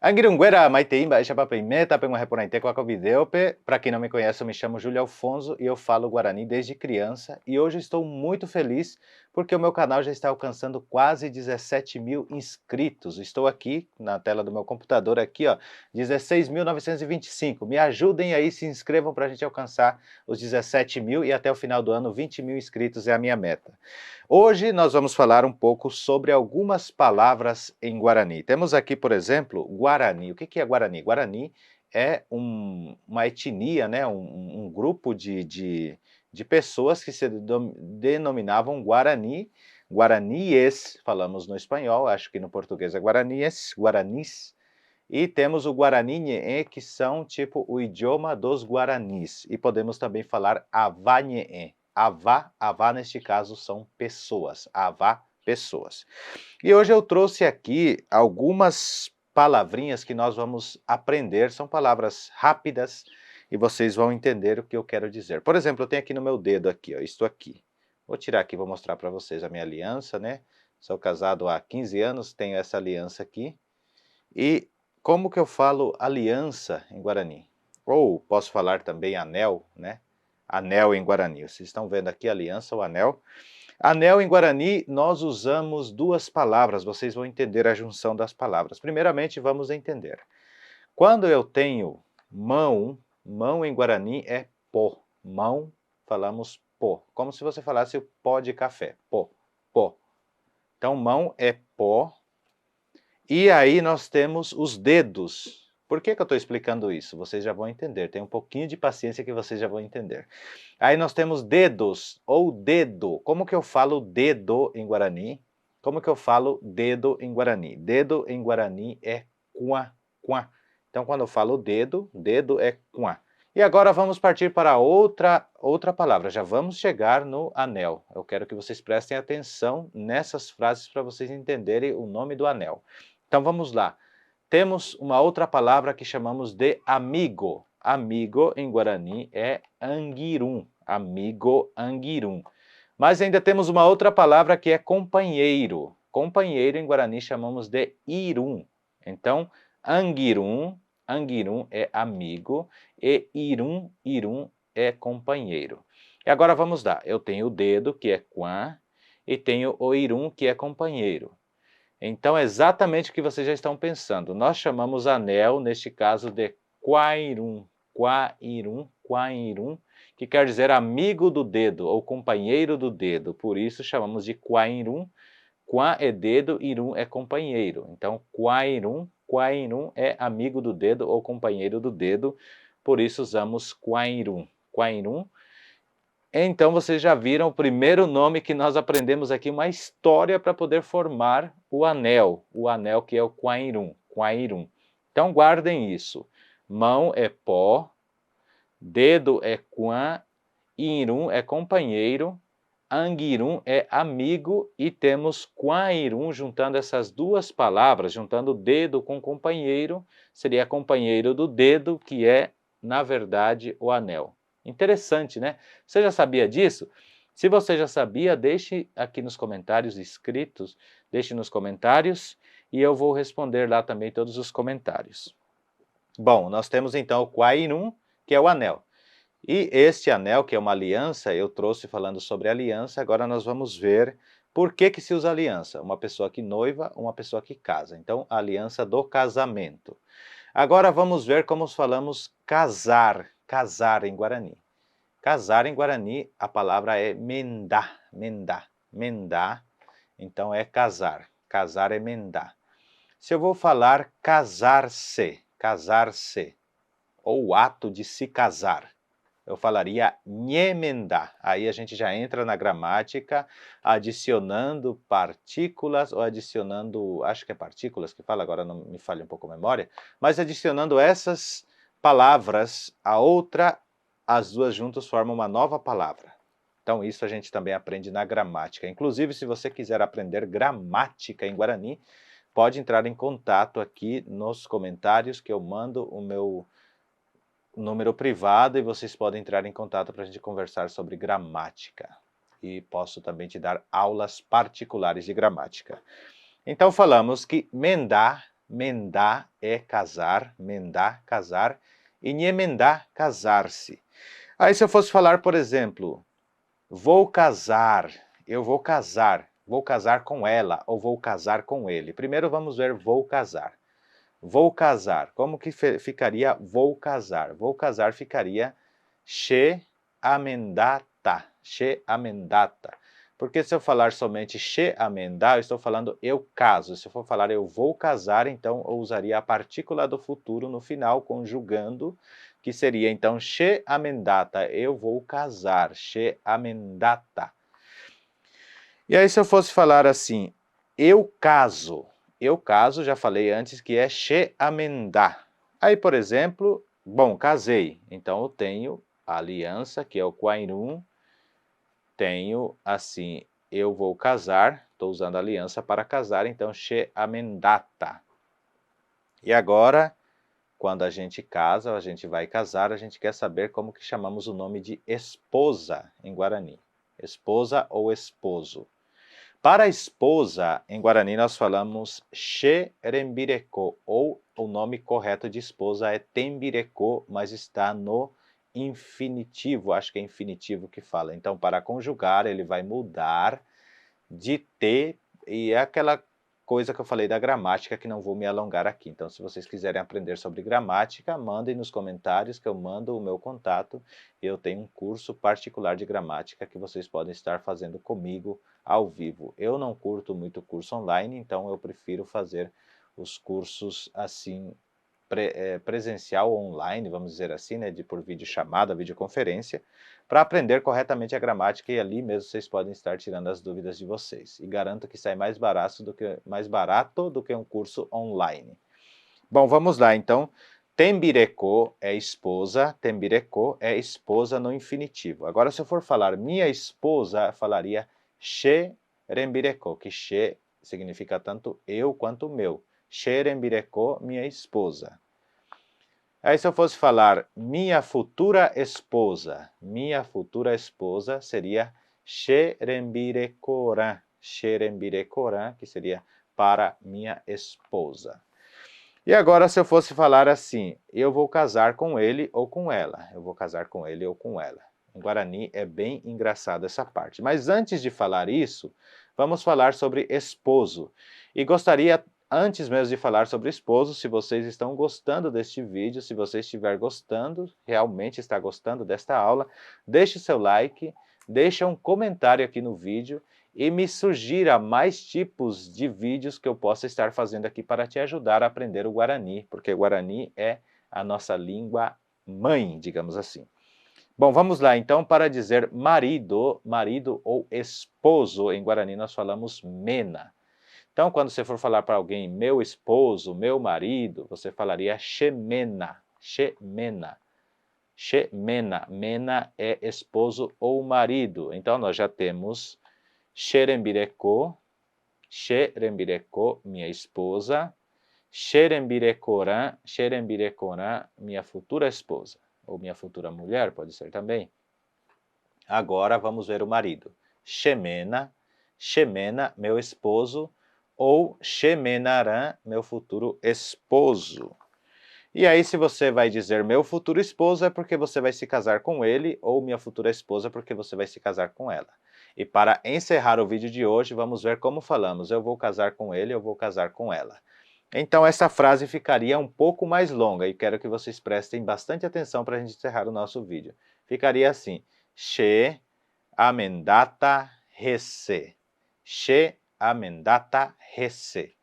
Angirunguera, Maiteimba, Ixapapemé, Tapemuareporaité, Coacovideupe. Para quem não me conhece, eu me chamo Júlio Alfonso e eu falo Guarani desde criança. E hoje estou muito feliz porque o meu canal já está alcançando quase 17 mil inscritos. Estou aqui na tela do meu computador, aqui ó, 16.925. Me ajudem aí, se inscrevam para a gente alcançar os 17 mil e até o final do ano 20 mil inscritos é a minha meta. Hoje nós vamos falar um pouco sobre algumas palavras em Guarani. Temos aqui, por exemplo, Guarani. O que é Guarani? Guarani é uma etnia, né? um grupo de pessoas que se denominavam Guarani, Guaranies, falamos no espanhol, acho que no português é Guaranies, Guaranis, e temos o Guarani Nheé, que são tipo o idioma dos Guaranis, e podemos também falar Avá Nheé. Avá neste caso são pessoas, Avá, pessoas. E hoje eu trouxe aqui algumas palavrinhas que nós vamos aprender, são palavras rápidas e vocês vão entender o que eu quero dizer. Por exemplo, eu tenho aqui no meu dedo aqui, ó, isto aqui. Vou tirar aqui, vou mostrar para vocês a minha aliança, né? Sou casado há 15 anos, tenho essa aliança aqui. E como que eu falo aliança em Guarani? Ou posso falar também anel, né? Anel em Guarani. Vocês estão vendo aqui a aliança, o anel. Anel em Guarani, nós usamos duas palavras, vocês vão entender a junção das palavras. Primeiramente, vamos entender. Quando eu tenho mão, mão em Guarani é pó. Mão, falamos pó. Como se você falasse o pó de café. Pó, pó. Então, mão é pó. E aí nós temos os dedos. Por que eu estou explicando isso? Vocês já vão entender. Tem um pouquinho de paciência que vocês já vão entender. Aí nós temos dedos ou dedo. Como que eu falo dedo em Guarani? Como que eu falo dedo em Guarani? Dedo em Guarani é quá, quá. Então quando eu falo dedo, dedo é quá. E agora vamos partir para outra palavra. Já vamos chegar no anel. Eu quero que vocês prestem atenção nessas frases para vocês entenderem o nome do anel. Então vamos lá. Temos uma outra palavra que chamamos de amigo. Amigo em Guarani é anguirum. Amigo, anguirum. Mas ainda temos uma outra palavra que é companheiro. Companheiro em Guarani chamamos de irum. Então, anguirum, anguirum é amigo e irum, irum é companheiro. E agora vamos lá. Eu tenho o dedo, que é quan, e tenho o irum, que é companheiro. Então, é exatamente o que vocês já estão pensando. Nós chamamos anel, neste caso, de quairum, quairum, quairum, que quer dizer amigo do dedo ou companheiro do dedo. Por isso, chamamos de quairum. Qua é dedo, irum é companheiro. Então, quairum, quairum é amigo do dedo ou companheiro do dedo. Por isso, usamos quairum. Quairum. Então, vocês já viram o primeiro nome que nós aprendemos aqui, uma história para poder formar o anel que é o quairum, quairum. Então, guardem isso. Mão é pó, dedo é quan, irum é companheiro, anguirum é amigo e temos quairum, juntando essas duas palavras, juntando dedo com companheiro, seria companheiro do dedo, que é, na verdade, o anel. Interessante, né? Você já sabia disso? Se você já sabia, deixe aqui nos comentários escritos, deixe nos comentários e eu vou responder lá também todos os comentários. Bom, nós temos então o quairum, que é o anel. E este anel, que é uma aliança, eu trouxe falando sobre aliança, agora nós vamos ver por que se usa aliança. Uma pessoa que noiva, uma pessoa que casa. Então, a aliança do casamento. Agora vamos ver como falamos casar, casar em Guarani. Casar em Guarani, a palavra é mendá, mendá, mendá, então é casar, casar é mendá. Se eu vou falar casar-se, casar-se, ou o ato de se casar, eu falaria nhemendá. Aí a gente já entra na gramática, adicionando partículas, ou adicionando, acho que é partículas que fala, agora não me falha um pouco a memória, mas adicionando essas palavras a outra, as duas juntas formam uma nova palavra. Então isso a gente também aprende na gramática. Inclusive, se você quiser aprender gramática em Guarani, pode entrar em contato aqui nos comentários que eu mando o meu número privado e vocês podem entrar em contato para a gente conversar sobre gramática. E posso também te dar aulas particulares de gramática. Então falamos que mendar mendá é casar, mendá, casar, e niemendá, casar-se. Aí se eu fosse falar, por exemplo, vou casar, eu vou casar com ela ou vou casar com ele. Primeiro vamos ver vou casar. Vou casar, como que ficaria vou casar? Vou casar ficaria she amendata, she amendata. Porque se eu falar somente she amendar, eu estou falando eu caso. Se eu for falar eu vou casar, então eu usaria a partícula do futuro no final, conjugando, que seria então she amendata, eu vou casar, she amendata. E aí se eu fosse falar assim, eu caso, já falei antes que é she amendar. Aí, por exemplo, bom, casei, então eu tenho a aliança, que é o quairum, tenho assim, eu vou casar, estou usando a aliança para casar, então she amendata. E agora, quando a gente casa, a gente vai casar, a gente quer saber como que chamamos o nome de esposa em Guarani. Esposa ou esposo. Para esposa, em Guarani nós falamos xerembireko, ou o nome correto de esposa é tembireko, mas está no infinitivo, acho que é infinitivo que fala. Então, para conjugar, ele vai mudar de T, e é aquela coisa que eu falei da gramática que não vou me alongar aqui. Então, se vocês quiserem aprender sobre gramática, mandem nos comentários que eu mando o meu contato. Eu tenho um curso particular de gramática que vocês podem estar fazendo comigo ao vivo. Eu não curto muito curso online, então eu prefiro fazer os cursos assim presencial ou online, vamos dizer assim, né, por videochamada, videoconferência, para aprender corretamente a gramática, e ali mesmo vocês podem estar tirando as dúvidas de vocês. E garanto que sai mais barato do que um curso online. Bom, vamos lá então. Tembireko é esposa no infinitivo. Agora, se eu for falar minha esposa, falaria xerembireko, que xe significa tanto eu quanto meu. Xerembireko, minha esposa. Aí se eu fosse falar minha futura esposa seria xerembirecorã, que seria para minha esposa. E agora se eu fosse falar assim, eu vou casar com ele ou com ela, Em Guarani é bem engraçado essa parte. Mas antes de falar isso, vamos falar sobre esposo. E gostaria, antes mesmo de falar sobre esposo, se vocês estão gostando deste vídeo, se você estiver gostando, realmente está gostando desta aula, deixe o seu like, deixe um comentário aqui no vídeo e me sugira mais tipos de vídeos que eu possa estar fazendo aqui para te ajudar a aprender o Guarani, porque o Guarani é a nossa língua mãe, digamos assim. Bom, vamos lá então para dizer marido ou esposo, em Guarani nós falamos mena. Então, quando você for falar para alguém meu esposo, meu marido, você falaria xemena, mena é esposo ou marido. Então, nós já temos xerembireko, minha esposa, xerembirecorã, minha futura esposa, ou minha futura mulher, pode ser também. Agora vamos ver o marido. Xemena, meu esposo, ou xemenarã, meu futuro esposo. E aí, se você vai dizer meu futuro esposo, é porque você vai se casar com ele, ou minha futura esposa, porque você vai se casar com ela. E para encerrar o vídeo de hoje, vamos ver como falamos. Eu vou casar com ele, eu vou casar com ela. Então, essa frase ficaria um pouco mais longa, e quero que vocês prestem bastante atenção para a gente encerrar o nosso vídeo. Ficaria assim, she amendata rece. She amendata rece.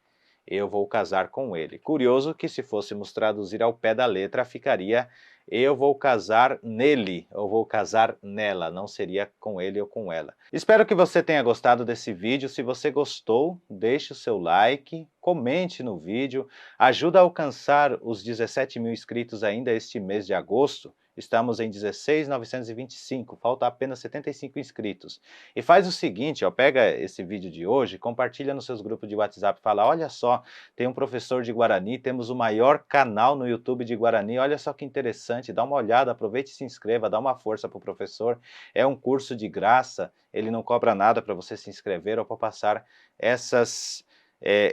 Eu vou casar com ele. Curioso que se fôssemos traduzir ao pé da letra, ficaria eu vou casar nele, ou vou casar nela, não seria com ele ou com ela. Espero que você tenha gostado desse vídeo. Se você gostou, deixe o seu like, comente no vídeo, ajuda a alcançar os 17 mil inscritos ainda este mês de agosto. Estamos em 16.925, falta apenas 75 inscritos. E faz o seguinte, ó, pega esse vídeo de hoje, compartilha nos seus grupos de WhatsApp, fala, olha só, tem um professor de Guarani, temos o maior canal no YouTube de Guarani, olha só que interessante, dá uma olhada, aproveite e se inscreva, dá uma força para o professor, é um curso de graça, ele não cobra nada para você se inscrever ou para passar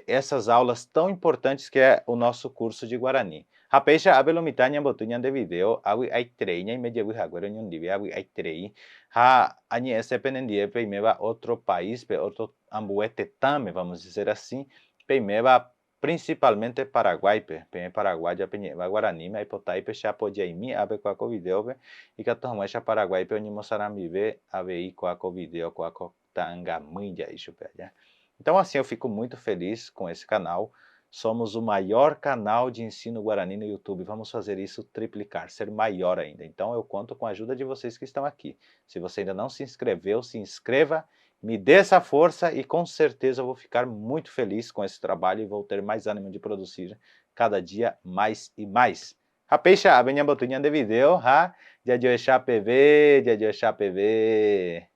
essas aulas tão importantes que é o nosso curso de Guarani. Hapeisha abelo mitanya botunyan de video, awi ai treinya media wi haguero nyon divi awi ai trei. Ha ani SPNDE peimeba outro país, outro ambuete tame, vamos dizer assim, peimeba principalmente Paraguai, pe Paraguai já penheba Guarani, mas potai pe cha podia imi abe com a video pe e que torma cha Paraguai pe oni moçarambi ve abe com a video com a tanga mundia isso pe já. Então, assim, eu fico muito feliz com esse canal. Somos o maior canal de ensino Guarani no YouTube. Vamos fazer isso triplicar, ser maior ainda. Então, eu conto com a ajuda de vocês que estão aqui. Se você ainda não se inscreveu, se inscreva, me dê essa força e com certeza eu vou ficar muito feliz com esse trabalho e vou ter mais ânimo de produzir cada dia mais e mais. Hapeisha, abenha botunha de video, ha? Jajo PV, Jajo PV.